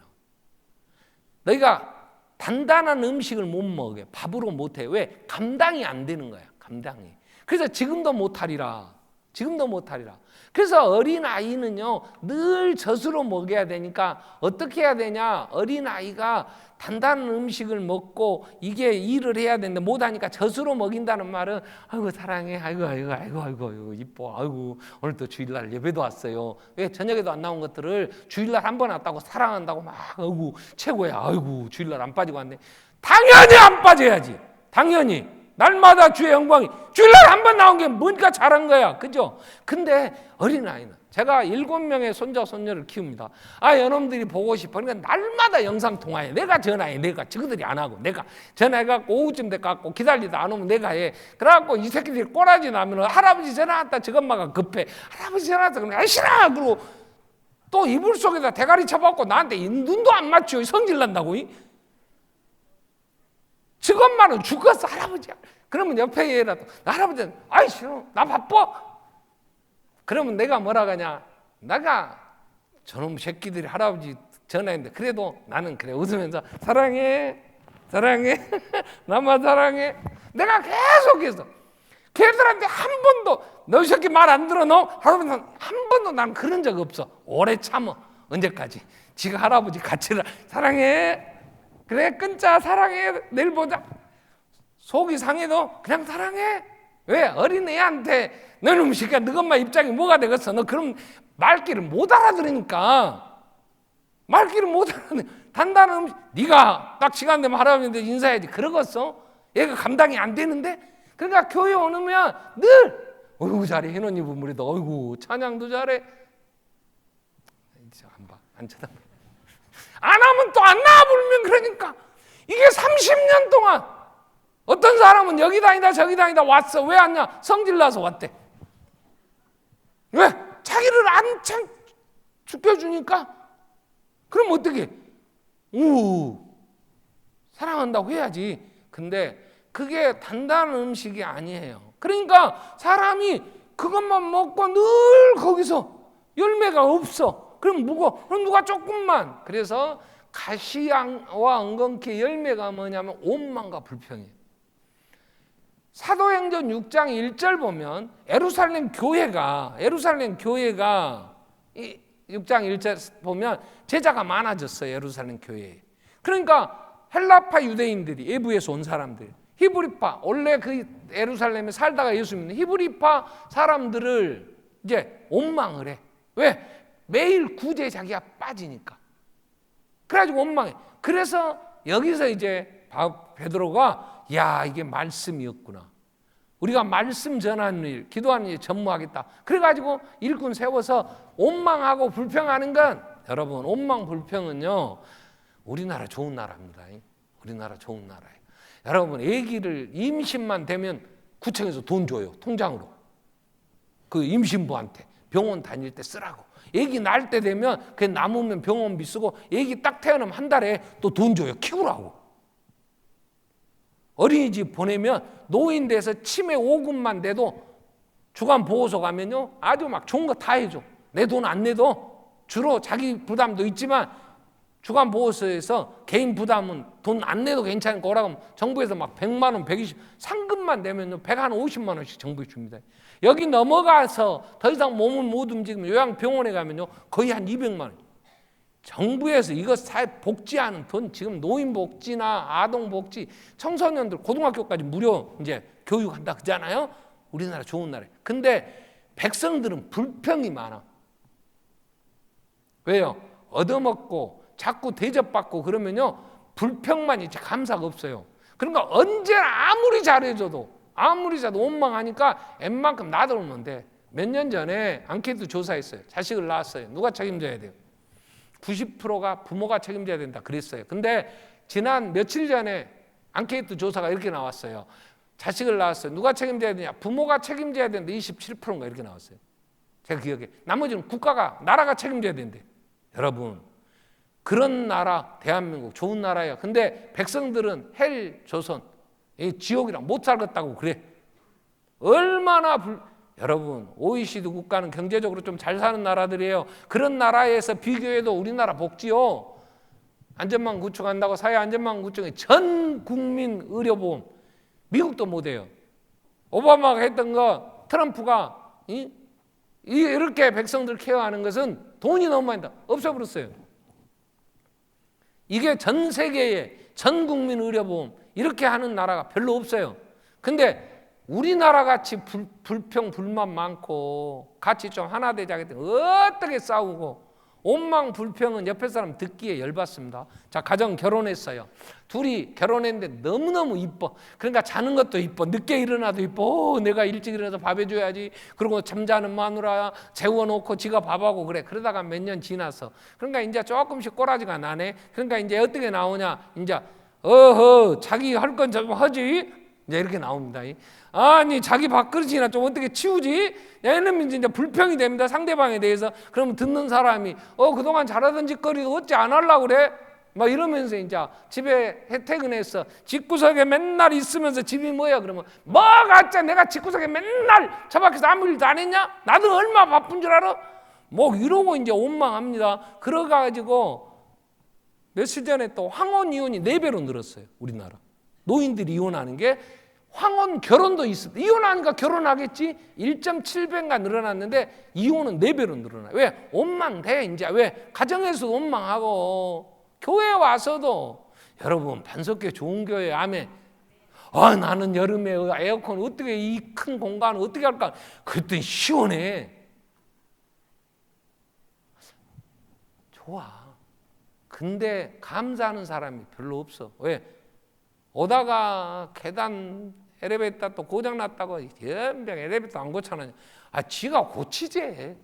너희가 단단한 음식을 못 먹어요. 밥으로 못 해요. 왜? 감당이 안 되는 거야. 감당이. 그래서 지금도 못하리라. 그래서 어린아이는요, 늘 젖으로 먹여야 되니까 어떻게 해야 되냐? 어린아이가 단단한 음식을 먹고 이게 일을 해야 되는데 못하니까 젖으로 먹인다는 말은, 아이고 사랑해, 아이고 이뻐, 아이고 오늘 또 주일날 예배도 왔어요. 왜? 저녁에도 안 나온 것들을 주일날 한 번 왔다고 사랑한다고 막, 아이고 최고야, 아이고 주일날 안 빠지고 왔네. 당연히 안 빠져야지. 당연히 날마다 주의 영광이, 주일날 한 번 나온 게 뭔가 잘한 거야, 그죠? 근데 어린아이는, 제가 7명의 손자 손녀를 키웁니다. 여러분들이 보고 싶어. 그러니까 날마다 영상 통화해. 내가 전화해. 내가 저들이 안 하고, 내가 전화해갖고 오후쯤 돼갖고 기다리다 안 오면 내가 해. 그래갖고 이 새끼들이 꼬라지 나면 할아버지 전화 왔다, 저 엄마가 급해. 할아버지 전화 왔다 그러면 싫어. 그러고 또 이불 속에다 대가리 쳐박고 나한테 눈도 안 맞춰. 성질 난다고. 저것만은 죽었어, 할아버지야. 그러면 옆에 얘라도, 할아버지는 아이 싫어, 나 바빠. 그러면 내가 뭐라 하냐? 내가 저놈 새끼들이 할아버지 전화했는데 그래도 나는 그래 웃으면서 사랑해 나만 사랑해. 내가 계속해서 걔들한테 한 번도 너 새끼 말 안 들어 너? 할아버지는 한 번도 난 그런 적 없어. 오래 참어. 언제까지? 지가 할아버지 같이 사랑해. 그래 끊자, 사랑해, 내일 보자. 속이 상해도 그냥 사랑해. 왜? 어린애한테 너는 새끼야, 너 엄마 입장이 뭐가 되겠어? 너 그럼 말귀를 못 알아들으니까. 말귀를 못 알아듣는 단단한 음식. 네가 딱 시간 되면 할아버지한테 인사해야지. 그러겠어? 얘가 감당이 안 되는데. 그러니까 교회 오면 늘 어이구 잘해, 흰옷 입은 우리도 어이구 찬양도 잘해. 안 쳐다봐. 안 하면 또 안 나와 부르면, 그러니까 이게 30년 동안 어떤 사람은 여기 다니다 저기 다니다 왔어. 왜 왔냐? 성질 나서 왔대. 왜? 자기를 안 죽여주니까. 그럼 어떻게? 사랑한다고 해야지. 근데 그게 단단한 음식이 아니에요. 그러니까 사람이 그것만 먹고 늘 거기서 열매가 없어. 그럼 그럼 누가 조금만. 그래서 가시와 엉겅퀴의 열매가 뭐냐면 오만과 불평이에요. 사도행전 6장 1절 보면 예루살렘 교회가 6장 1절 보면 제자가 많아졌어요. 예루살렘 교회에. 그러니까 헬라파 유대인들이, 외부에서 온 사람들, 히브리파, 원래 그 예루살렘에 살다가 예수 믿는 히브리파 사람들을 이제 원망을 해. 왜? 매일 구제 자기가 빠지니까. 그래가지고 원망해. 그래서 여기서 이제 베드로가, 야, 이게 말씀이었구나. 우리가 말씀 전하는 일, 기도하는 일 전무하겠다. 그래가지고 일꾼 세워서 원망하고 불평하는 건, 여러분, 원망 불평은요, 우리나라 좋은 나라입니다. 우리나라 좋은 나라예요. 여러분, 아기를 임신만 되면 구청에서 돈 줘요. 통장으로. 그 임신부한테. 병원 다닐 때 쓰라고. 애기 낳을 때 되면 그 남으면 병원비 쓰고 애기 딱 태어나면 한 달에 또 돈 줘요. 키우라고. 어린이집 보내면 노인돼서 치매 5급만 돼도 주간보호소 가면요 아주 막 좋은 거 다 해줘. 내 돈 안 내도 주로 자기 부담도 있지만 주간보호소에서 개인 부담은 돈 안 내도 괜찮은 거라고 하면 정부에서 막 100만 원, 120 상급만 되면요 150만 원씩 정부에 줍니다. 여기 넘어가서 더 이상 몸을 못 움직이면 요양병원에 가면요 거의 한 200만 원. 정부에서 이거 사회 복지하는 돈, 지금 노인복지나 아동복지, 청소년들 고등학교까지 무료 이제 교육한다 그러잖아요. 우리나라 좋은 나라예요. 근데 백성들은 불평이 많아. 왜요? 얻어먹고 자꾸 대접받고 그러면요 불평만 있지 감사가 없어요. 그러니까 언제나 아무리 잘해줘도 원망하니까 웬만큼 놔두면 돼. 몇 년 전에 앙케이트 조사했어요. 자식을 낳았어요. 누가 책임져야 돼요? 90%가 부모가 책임져야 된다 그랬어요. 근데 지난 며칠 전에 앙케이트 조사가 이렇게 나왔어요. 자식을 낳았어요. 누가 책임져야 되냐? 부모가 책임져야 되는데 27%인가 이렇게 나왔어요. 제가 기억해. 나머지는 나라가 책임져야 된대. 여러분 그런 나라 대한민국 좋은 나라예요. 근데 백성들은 헬 조선 지옥이랑 못 살겠다고 그래. 얼마나 여러분 OECD 국가는 경제적으로 좀 잘 사는 나라들이에요. 그런 나라에서 비교해도 우리나라 복지요. 안전망 구축한다고 사회 안전망 구축에 전 국민 의료보험 미국도 못해요. 오바마가 했던 거 트럼프가 이렇게 백성들 케어하는 것은 돈이 너무 많이 다 없어버렸어요. 이게 전 세계에 전 국민 의료보험 이렇게 하는 나라가 별로 없어요. 근데 우리나라 같이 불평 불만 많고 같이 좀 하나 되자 했더니 어떻게 싸우고 원망 불평은 옆에 사람 듣기에 열받습니다. 자, 가정 결혼했어요. 둘이 결혼했는데 너무너무 이뻐. 그러니까 자는 것도 이뻐. 늦게 일어나도 이뻐. 내가 일찍 일어나서 밥 해줘야지. 그리고 잠자는 마누라 재워놓고 지가 밥하고 그래. 그러다가 몇 년 지나서 그러니까 이제 조금씩 꼬라지가 나네. 그러니까 이제 어떻게 나오냐? 이제 자기 할 건 좀 하지. 이제 이렇게 나옵니다. 아니 자기 밥그릇이나 좀 어떻게 치우지? 얘는 이제 불평이 됩니다. 상대방에 대해서. 그러면 듣는 사람이 그동안 잘하던 짓거리도 어찌 안 하려고 그래? 막 이러면서 이제 집에 퇴근해서 집구석에 맨날 있으면서 집이 뭐야? 그러면 뭐가 어째 내가 집구석에 맨날 처박혀서 아무 일도 안 했냐? 나도 얼마 바쁜 줄 알아? 뭐 이러고 이제 원망합니다. 그래가지고 며칠 전에 또 황혼 이혼이 4배로 늘었어요. 우리나라. 노인들이 이혼하는 게 황혼 결혼도 있습니다. 이혼하니까 결혼하겠지. 1.7배가 늘어났는데 이혼은 4배로 늘어나요. 왜? 원망돼. 이제 왜? 가정에서도 원망하고 교회에 와서도 여러분 반석교 좋은 교회 아멘. 나는 여름에 에어컨 어떻게 이 큰 공간을 어떻게 할까? 그랬더니 시원해. 좋아. 근데 감사하는 사람이 별로 없어. 왜? 오다가 계단 엘리베이터 또 고장났다고 연병 엘리베이터 안 고쳐놨냐. 지가 고치지.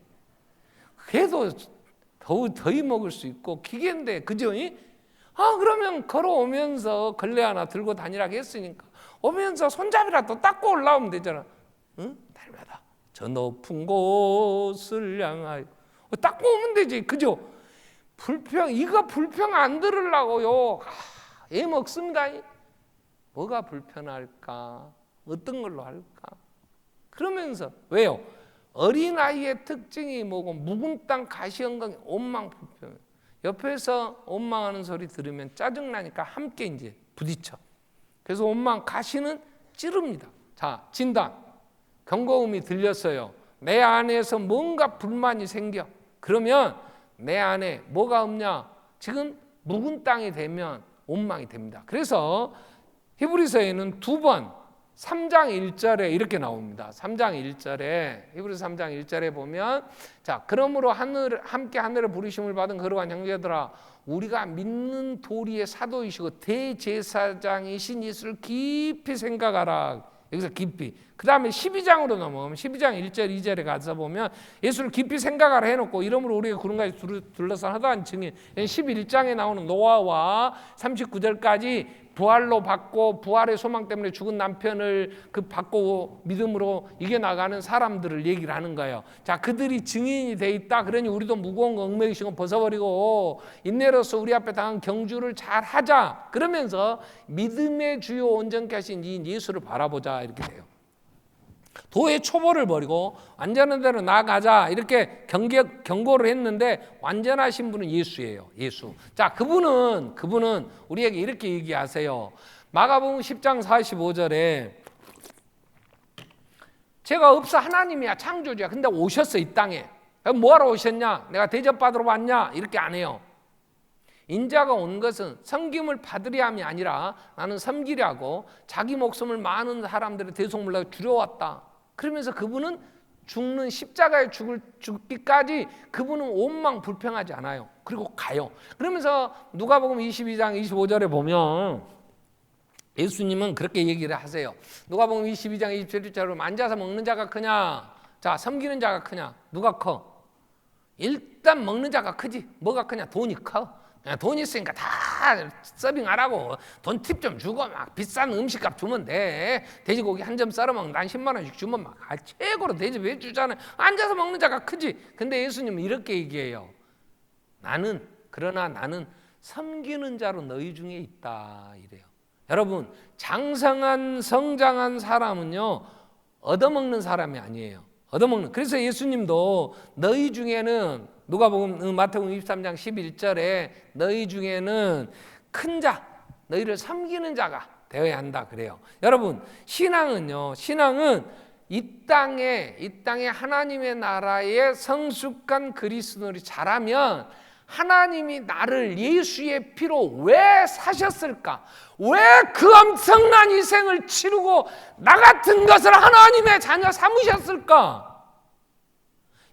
그래도 더위 먹을 수 있고 기계인데 그죠? 그러면 걸어오면서 걸레 하나 들고 다니라고 했으니까 오면서 손잡이라도 닦고 올라오면 되잖아. 응? 날마다 저 높은 곳을 향하여 닦고 오면 되지. 그죠? 이거 불평 안 들으려고요. 애 먹습니다. 뭐가 불편할까? 어떤 걸로 할까? 그러면서 왜요? 어린아이의 특징이 뭐고 묵은 땅 가시엉덩이 원망 불평. 옆에서 원망하는 소리 들으면 짜증나니까 함께 이제 부딪혀. 그래서 원망 가시는 찌릅니다. 자, 진단. 경고음이 들렸어요. 내 안에서 뭔가 불만이 생겨. 그러면 내 안에 뭐가 없냐? 지금 묵은 땅이 되면 원망이 됩니다. 그래서 히브리서에는 2번 3장 1절에 이렇게 나옵니다. 3장 1절에 히브리서 3장 1절에 보면 자, 그러므로 함께 하늘에 부르심을 받은 거룩한 형제들아 우리가 믿는 도리의 사도이시고 대제사장이신 예수를 깊이 생각하라. 여기서 깊이. 그 다음에 12장으로 넘어가면 12장 1절 2절에 가서 보면 예수를 깊이 생각하라 해놓고 이러므로 우리가 구름까지 둘러싼 허다한 증인 11장에 나오는 노아와 39절까지 부활로 받고 부활의 소망 때문에 죽은 남편을 받고 믿음으로 이겨나가는 사람들을 얘기를 하는 거예요. 자, 그들이 증인이 돼 있다. 그러니 우리도 무거운 거 얽매이신 벗어버리고 인내로서 우리 앞에 당한 경주를 잘 하자. 그러면서 믿음의 주요 온전케 하신 이 예수를 바라보자 이렇게 돼요. 도의 초보를 버리고 완전한 대로 나아가자 이렇게 경고를 했는데 완전하신 분은 예수예요. 예수. 자, 그분은 우리에게 이렇게 얘기하세요. 마가복음 10장 45절에 제가 없어 하나님이야, 창조주야. 근데 오셨어 이 땅에. 뭐하러 오셨냐? 내가 대접받으러 왔냐? 이렇게 안 해요. 인자가 온 것은 섬김을 받으려 함이 아니라 나는 섬기려고 자기 목숨을 많은 사람들의 대속물로 줄여왔다. 그러면서 그분은 죽는 십자가에 죽기까지 그분은 온망 불평하지 않아요. 그리고 가요. 그러면서 누가복음 22장 25절에 보면 예수님은 그렇게 얘기를 하세요. 누가복음 22장 27절에 앉아서 먹는 자가 크냐? 자, 섬기는 자가 크냐? 누가 커? 일단 먹는 자가 크지. 뭐가 크냐? 돈이 커. 돈 있으니까 다 서빙하라고 돈 팁 좀 주고 막 비싼 음식값 주면 돼. 돼지고기 한 점 썰어 먹으면 난 10만 원씩 주면 막 최고로 대접해 주잖아요. 앉아서 먹는 자가 크지. 근데 예수님은 이렇게 얘기해요. 그러나 나는 섬기는 자로 너희 중에 있다 이래요. 여러분, 장성한 성장한 사람은요 얻어먹는 사람이 아니에요. 그래서 예수님도 너희 중에는 누가복음 마태복음 23장 11절에 너희 중에는 큰 자, 너희를 섬기는 자가 되어야 한다 그래요. 여러분, 신앙은 이 땅에 하나님의 나라의 성숙한 그리스도인이 자라면 하나님이 나를 예수의 피로 왜 사셨을까? 왜 그 엄청난 희생을 치르고 나 같은 것을 하나님의 자녀 삼으셨을까?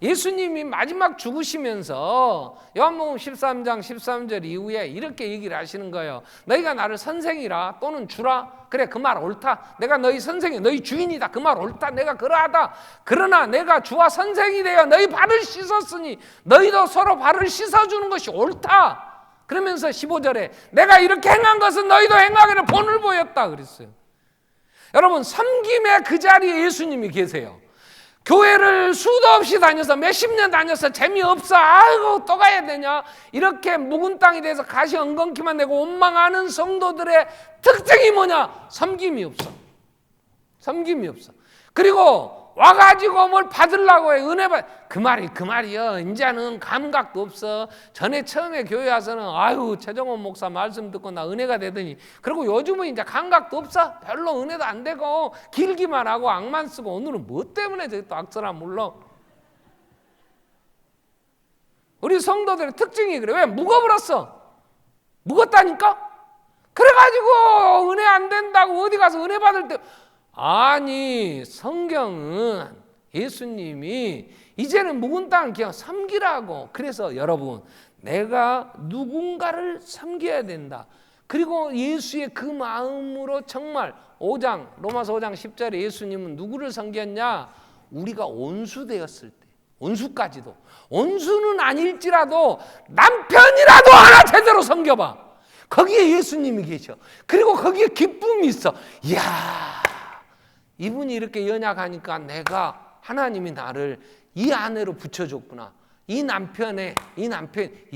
예수님이 마지막 죽으시면서 요한복음 13장 13절 이후에 이렇게 얘기를 하시는 거예요. 너희가 나를 선생이라 또는 주라. 그래, 그 말 옳다. 내가 너희 선생이 너희 주인이다. 그 말 옳다. 내가 그러하다. 그러나 내가 주와 선생이 되어 너희 발을 씻었으니 너희도 서로 발을 씻어주는 것이 옳다. 그러면서 15절에 내가 이렇게 행한 것은 너희도 행하기를 본을 보였다 그랬어요. 여러분, 섬김의 그 자리에 예수님이 계세요. 교회를 수도 없이 다녀서 몇십 년 다녀서 재미없어. 아이고 또 가야 되냐. 이렇게 묵은 땅에 대해서 가시 엉겅퀴만 내고 원망하는 성도들의 특징이 뭐냐? 섬김이 없어. 그리고 와가지고 뭘 받으려고 해. 은혜 받. 그 말이요. 이제는 감각도 없어. 전에 처음에 교회 와서는 아유 최정원 목사 말씀 듣고 나 은혜가 되더니, 그리고 요즘은 이제 감각도 없어. 별로 은혜도 안 되고 길기만 하고 악만 쓰고. 오늘은 뭐 때문에 저기 또 악설아 몰라. 우리 성도들의 특징이 그래. 왜? 묵어버렸어. 묵었다니까. 그래가지고 은혜 안 된다고 어디 가서 은혜 받을 때, 아니 성경은 예수님이 이제는 묵은 땅을 그냥 섬기라고. 그래서 여러분, 내가 누군가를 섬겨야 된다. 그리고 예수의 그 마음으로 정말 로마서 5장 10절에 예수님은 누구를 섬겼냐? 우리가 온수되었을 때, 온수까지도, 온수는 아닐지라도 남편이라도 하나 제대로 섬겨봐. 거기에 예수님이 계셔. 그리고 거기에 기쁨이 있어. 이야, 이분이 이렇게 연약하니까 내가, 하나님이 나를 이 아내로 붙여줬구나. 이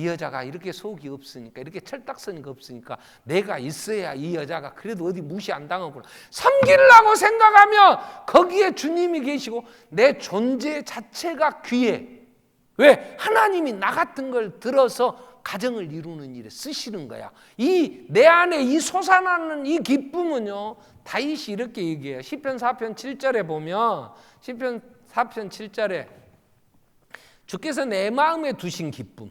여자가 이렇게 속이 없으니까, 이렇게 철딱서니가 없으니까 내가 있어야 이 여자가 그래도 어디 무시 안 당하구나. 섬기려고 생각하면 거기에 주님이 계시고 내 존재 자체가 귀해. 왜? 하나님이 나 같은 걸 들어서 가정을 이루는 일에 쓰시는 거야. 내 안에 이 솟아나는 이 기쁨은요, 다윗이 이렇게 얘기해요. 시편 4편 7절에 보면, 시편 4편 7절에 주께서 내 마음에 두신 기쁨,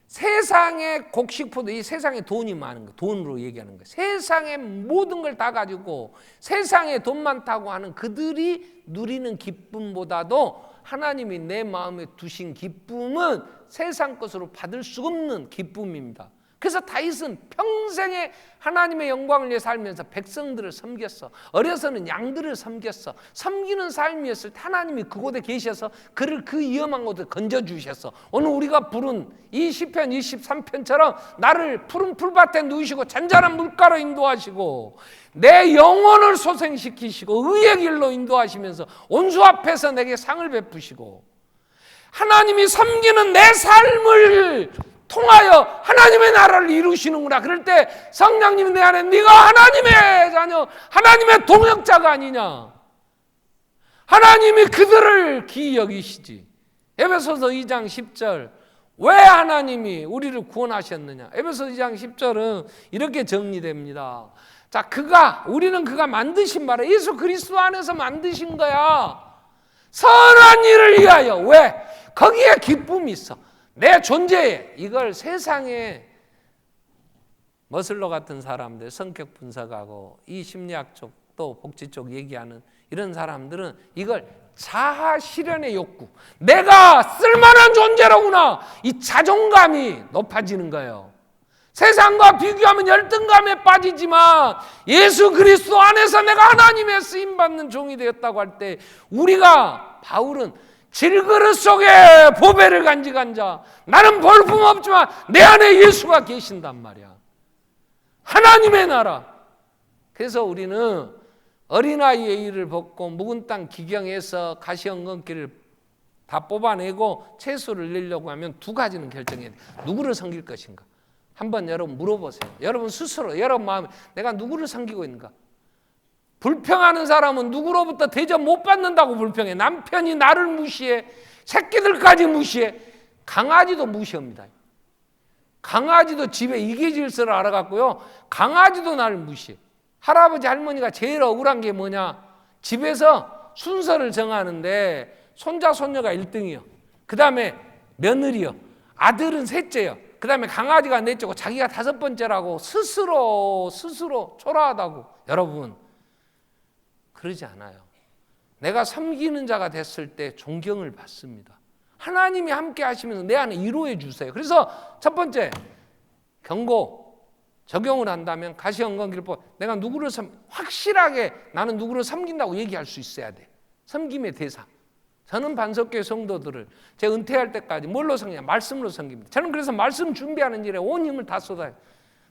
세상의 곡식포도, 이 세상에 돈이 많은 거, 돈으로 얘기하는 거예요. 세상의 모든 걸 다 가지고 세상에 돈 많다고 하는 그들이 누리는 기쁨보다도 하나님이 내 마음에 두신 기쁨은 세상 것으로 받을 수 없는 기쁨입니다. 그래서 다윗은 평생에 하나님의 영광을 위해 살면서 백성들을 섬겼어. 어려서는 양들을 섬겼어. 섬기는 삶이었을 때 하나님이 그곳에 계셔서 그를 그 위험한 곳에 건져주셨어. 오늘 우리가 부른 이 시편 23편처럼 나를 푸른 풀밭에 누이시고 잔잔한 물가로 인도하시고 내 영혼을 소생시키시고 의의 길로 인도하시면서 온수 앞에서 내게 상을 베푸시고 하나님이 섬기는 내 삶을 통하여 하나님의 나라를 이루시는구나. 그럴 때 성령님이 내 안에 네가 하나님의 자녀, 하나님의 동역자가 아니냐. 하나님이 그들을 기이 여기시지. 에베소서 2장 10절 왜 하나님이 우리를 구원하셨느냐. 에베소서 2장 10절은 이렇게 정리됩니다. 자, 우리는 그가 만드신 바라 예수 그리스도 안에서 만드신 거야. 선한 일을 위하여. 왜? 거기에 기쁨이 있어. 내 존재에. 이걸 세상에 머슬러 같은 사람들, 성격 분석하고 이 심리학 쪽 또 복지 쪽 얘기하는 이런 사람들은 이걸 자아 실현의 욕구, 내가 쓸만한 존재로구나, 이 자존감이 높아지는 거예요. 세상과 비교하면 열등감에 빠지지만 예수 그리스도 안에서 내가 하나님의 쓰임받는 종이 되었다고 할 때 우리가, 바울은 질그릇 속에 보배를 간직한 자, 나는 볼품없지만 내 안에 예수가 계신단 말이야. 하나님의 나라. 그래서 우리는 어린아이의 일을 벗고 묵은 땅 기경에서 가시엉겅퀴를 다 뽑아내고 채소를 내려고 하면 두 가지는 결정해야 돼. 누구를 섬길 것인가. 한번 여러분 물어보세요. 여러분 스스로, 여러분 마음에 내가 누구를 섬기고 있는가. 불평하는 사람은 누구로부터 대접 못 받는다고 불평해. 남편이 나를 무시해. 새끼들까지 무시해. 강아지도 무시합니다. 강아지도 집에 이기질서를 알아갖고요, 강아지도 나를 무시해. 할아버지 할머니가 제일 억울한 게 뭐냐, 집에서 순서를 정하는데 손자 손녀가 1등이요, 그 다음에 며느리요, 아들은 셋째요, 그 다음에 강아지가 넷째고 자기가 5번째라고 스스로 초라하다고. 여러분 그러지 않아요. 내가 섬기는 자가 됐을 때 존경을 받습니다. 하나님이 함께 하시면서 내 안에 이루어 주세요. 그래서 첫 번째 경고, 적용을 한다면 가시엉겅퀴를 뽑아 내가 누구를 확실하게 나는 누구를 섬긴다고 얘기할 수 있어야 돼. 섬김의 대상. 저는 반석교회 성도들을 제가 은퇴할 때까지 뭘로 섬기냐? 말씀으로 섬깁니다. 저는 그래서 말씀 준비하는 일에 온 힘을 다 쏟아요.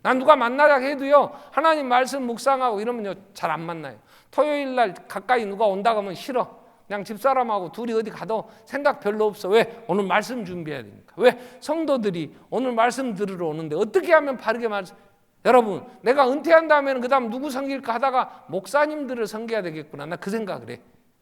난 누가 만나자 해도요, 하나님 말씀 묵상하고 이러면요 잘 안 만나요. 토요일 날 가까이 누가 온다고 하면 싫어. 그냥 집사람하고 둘이 어디 가도 생각 별로 없어. 왜? 오늘 말씀 준비해야 되니까. 왜? 성도들이 오늘 말씀 들으러 오는데 어떻게 하면 바르게 말씀. 여러분, 내가 은퇴한 다음에는 그 다음 누구 섬길까 하다가 목사님들을 섬겨야 되겠구나. 나 그 생각을 해.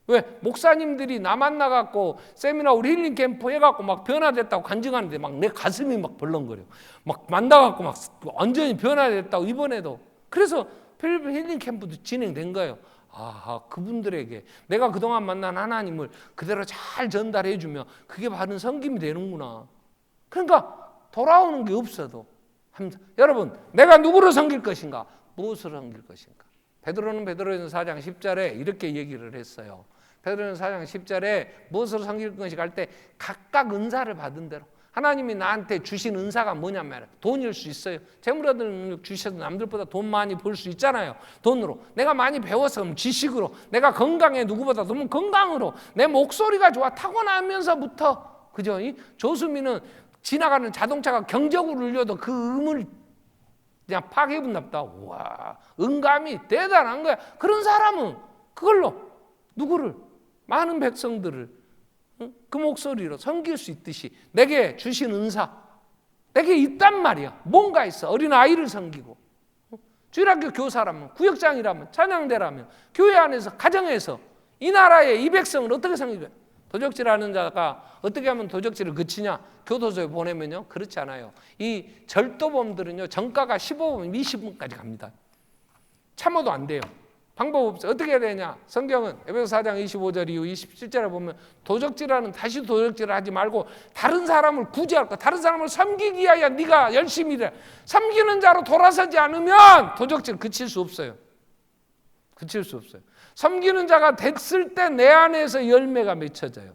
왜? 목사님들이 나 만나갖고 세미나 우리 힐링 캠프 해갖고 막 변화됐다고 간증하는데 막 내 가슴이 막 벌렁거려. 막 만나갖고 막 완전히 변화됐다고 이번에도. 그래서 필리핀 힐링 캠프도 진행된 거예요. 아, 그분들에게 내가 그동안 만난 하나님을 그대로 잘 전달해주면 그게 바른 섬김이 되는구나. 그러니까 돌아오는 게 없어도. 여러분, 내가 누구를 섬길 것인가? 무엇을 섬길 것인가? 베드로는 4장 10절에 이렇게 얘기를 했어요. 베드로는 4장 10절에 무엇을 섬길 것인가 할 때 각각 은사를 받은 대로. 하나님이 나한테 주신 은사가 뭐냐면 돈일 수 있어요. 재물 얻는 능력 주셔서 남들보다 돈 많이 벌 수 있잖아요. 돈으로. 내가 많이 배워서 그럼 지식으로. 내가 건강해 누구보다 너무 건강으로. 내 목소리가 좋아 타고나면서부터. 그죠? 이 조수미는 지나가는 자동차가 경적으로 울려도 그 음을 그냥 파괴분납다. 와, 음감이 대단한 거야. 그런 사람은 그걸로 누구를, 많은 백성들을 그 목소리로 섬길 수 있듯이 내게 주신 은사, 내게 있단 말이야. 뭔가 있어. 어린아이를 섬기고, 주일학교 교사라면, 구역장이라면, 찬양대라면, 교회 안에서, 가정에서 이 나라의 이 백성을 어떻게 섬기냐. 도적질하는 자가 어떻게 하면 도적질을 그치냐? 교도소에 보내면요, 그렇지 않아요. 이 절도범들은요, 정가가 15분, 20분까지 갑니다. 참아도 안 돼요. 방법 없어요. 어떻게 해야 되냐? 성경은 에베소 4장 25절 이후 27절에 보면 도적질하는, 다시 도적질을 하지 말고 다른 사람을 구제할 것, 다른 사람을 섬기기 위하여 네가 열심히 해. 섬기는 자로 돌아서지 않으면 도적질 그칠 수 없어요. 그칠 수 없어요. 섬기는 자가 됐을 때 내 안에서 열매가 맺혀져요.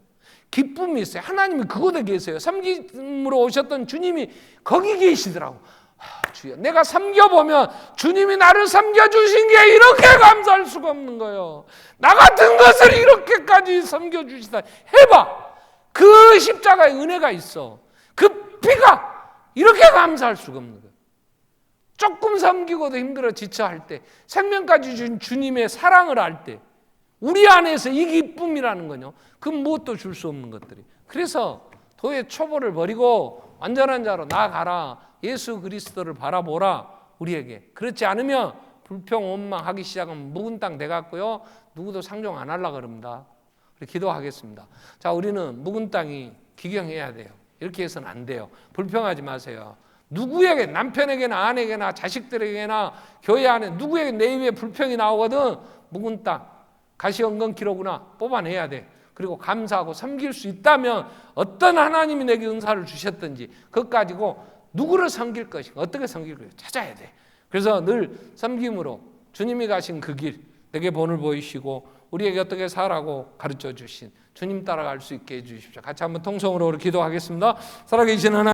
기쁨이 있어요. 하나님이 그곳에 계세요. 섬김으로 오셨던 주님이 거기 계시더라고. 주여. 내가 섬겨보면 주님이 나를 섬겨주신 게 이렇게 감사할 수가 없는 거예요. 나 같은 것을 이렇게까지 섬겨주시다. 해봐. 그 십자가의 은혜가 있어. 그 피가 이렇게 감사할 수가 없는 거예요. 조금 섬기고도 힘들어 지쳐할 때, 생명까지 준 주님의 사랑을 알 때, 우리 안에서 이 기쁨이라는 거요. 그 무엇도 줄 수 없는 것들이. 그래서 도의 초보를 버리고 완전한 자로 나아가라. 예수 그리스도를 바라보라. 우리에게. 그렇지 않으면 불평 원망하기 시작하면 묵은 땅 돼갖고요. 누구도 상종 안 하려고 그럽니다. 우리 기도하겠습니다. 자, 우리는 묵은 땅이 기경해야 돼요. 이렇게 해서는 안 돼요. 불평하지 마세요. 누구에게, 남편에게나 아내에게나 자식들에게나 교회 안에 누구에게 내 입에 불평이 나오거든 묵은 땅, 가시엉겅퀴로구나 뽑아내야 돼. 그리고 감사하고 섬길 수 있다면 어떤 하나님이 내게 은사를 주셨든지 그것 가지고 누구를 섬길 것인가, 어떻게 섬길 것인가 찾아야 돼. 그래서 늘 섬김으로 주님이 가신 그 길, 내게 본을 보이시고 우리에게 어떻게 살라고 가르쳐 주신 주님 따라갈 수 있게 해주십시오. 같이 한번 통성으로 기도하겠습니다. 살아계신 하나님,